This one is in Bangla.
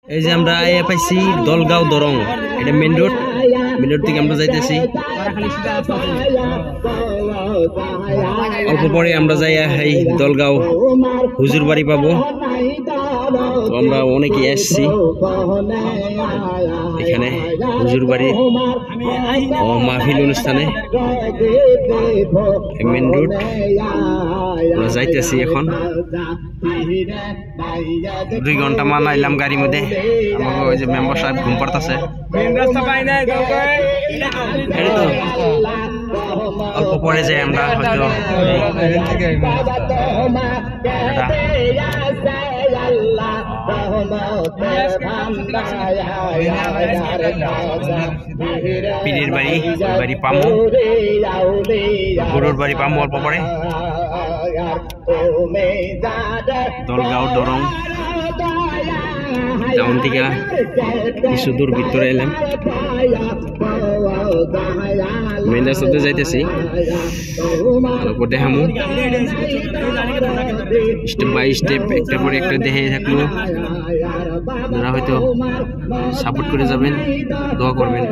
এই যে আমরা পাইছি দলগাঁও দরং, এটা মেন রোড থেকে আমরা যাইতেছি। অল্প পরে আমরা যাই এই দলগাঁও হুজুর বাড়ি পাবো। তো আমরা অনেকে আসছি এখানে হুজুর বাড়ি ও মাহফিল অনুষ্ঠানে। মেন রোড আমরা যাইতেছি এখন। 2 ঘন্টা মান আইলাম গাড়ির মধ্যে। আমাকে ওই যে মেম্বার সাহেব ঘুম পাড়তাছে। অল্প পরে যাই আমরা হয়তো পীরের বাড়ি পামো, গরুর বাড়ি পামো অল্প পরে। দলগাঁও দরং টাউন থেকে কিছু দূর ভিতরে এলাম। মেন রাস্তাতে যাইতেছি। দেখামো স্টেপ বাই স্টেপ, একটা পরে একটা দেখে থাকবো। আপনারা হয়তো সাপোর্ট করে যাবেন, দোয়া করবেন।